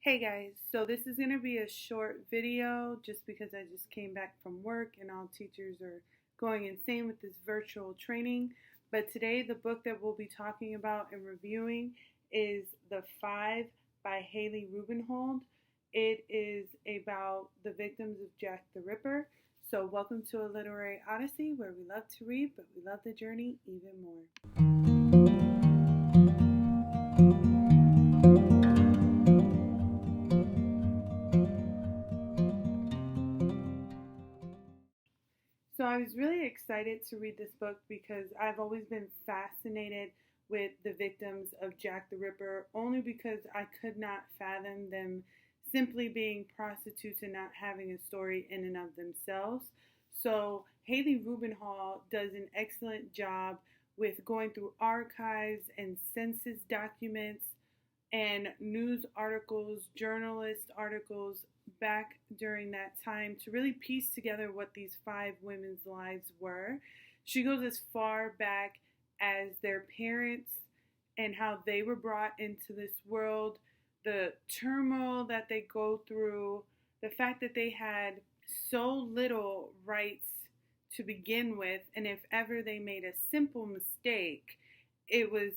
Hey guys, so this is going to be a short video just because I just came back from work and all teachers are going insane with this virtual training. But today the book that we'll be talking about and reviewing is The Five by Haley Rubenhold. It is about the victims of Jack the Ripper. So welcome to a literary odyssey where we love to read, but we love the journey even more. So I was really excited to read this book because I've always been fascinated with the victims of Jack the Ripper, only because I could not fathom them simply being prostitutes and not having a story in and of themselves. So Haley Rubenhall does an excellent job with going through archives and census documents and news articles, journalist articles back during that time to really piece together what these five women's lives were. She goes as far back as their parents and how they were brought into this world, the turmoil that they go through, the fact that they had so little rights to begin with, and if ever they made a simple mistake, it was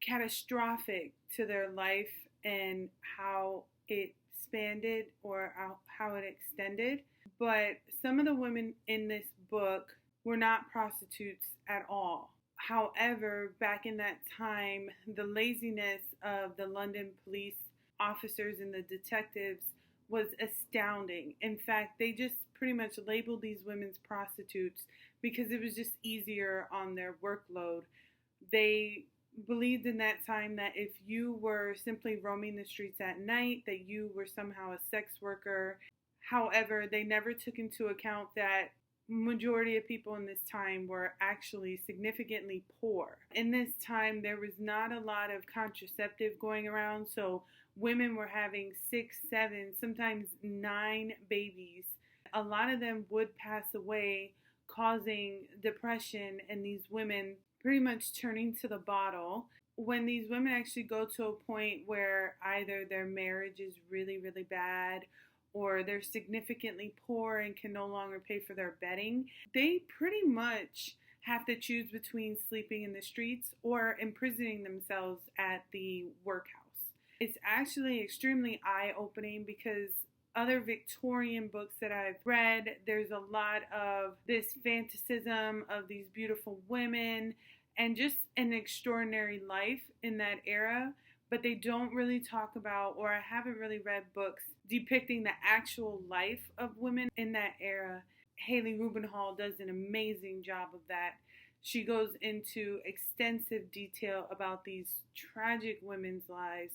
catastrophic to their life and how it expanded or how it extended. But some of the women in this book were not prostitutes at all. However, back in that time, the laziness of the London police officers and the detectives was astounding. In fact, they just pretty much labeled these women as prostitutes because it was just easier on their workload. They believed in that time that if you were simply roaming the streets at night, that you were somehow a sex worker. However, they never took into account that majority of people in this time were actually significantly poor. In this time, there was not a lot of contraceptive going around, so women were having 6, 7, sometimes 9 babies. A lot of them would pass away, causing depression, and these women pretty much turning to the bottle. When these women actually go to a point where either their marriage is really, really bad or they're significantly poor and can no longer pay for their bedding, they pretty much have to choose between sleeping in the streets or imprisoning themselves at the workhouse. It's actually extremely eye-opening because other Victorian books that I've read, there's a lot of this fantasism of these beautiful women and just an extraordinary life in that era, but they don't really talk about, or I haven't really read books depicting the actual life of women in that era. Haley Rubenhall does an amazing job of that. She goes into extensive detail about these tragic women's lives.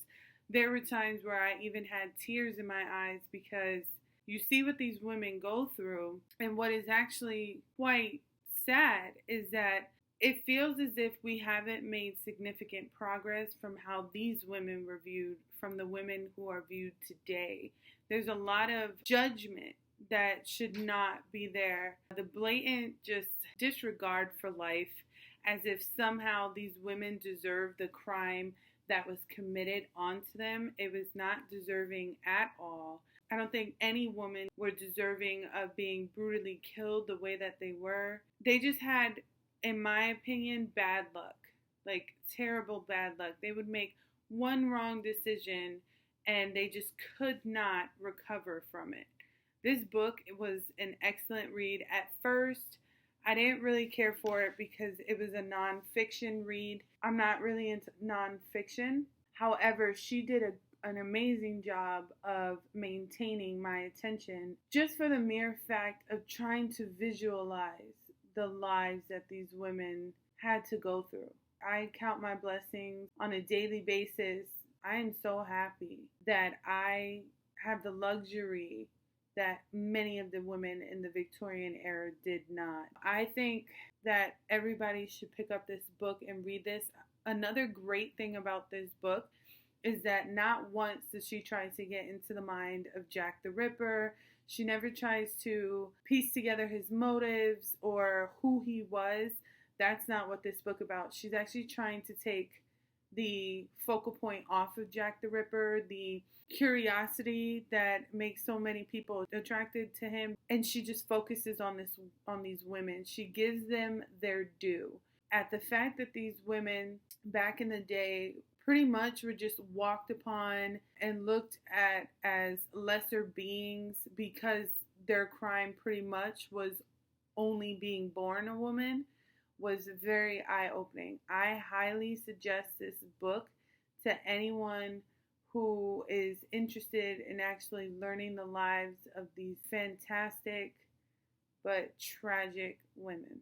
There were times where I even had tears in my eyes because you see what these women go through, and what is actually quite sad is that it feels as if we haven't made significant progress from how these women were viewed from the women who are viewed today. There's a lot of judgment that should not be there. The blatant just disregard for life, as if somehow these women deserve the crime that was committed onto them. It was not deserving at all. I don't think any woman were deserving of being brutally killed the way that they were. They just had, in my opinion, bad luck. Like terrible bad luck. They would make one wrong decision and they just could not recover from it. This book was an excellent read. At first, I didn't really care for it because it was a nonfiction read. I'm not really into nonfiction. However, she did an amazing job of maintaining my attention just for the mere fact of trying to visualize the lives that these women had to go through. I count my blessings on a daily basis. I am so happy that I have the luxury that many of the women in the Victorian era did not. I think that everybody should pick up this book and read this. Another great thing about this book is that not once does she try to get into the mind of Jack the Ripper. She never tries to piece together his motives or who he was. That's not what this book about. She's actually trying to take the focal point off of Jack the Ripper, the curiosity that makes so many people attracted to him, and she just focuses on these women. She gives them their due. At the fact that these women back in the day pretty much were just walked upon and looked at as lesser beings because their crime pretty much was only being born a woman was very eye-opening. I highly suggest this book to anyone who is interested in actually learning the lives of these fantastic but tragic women.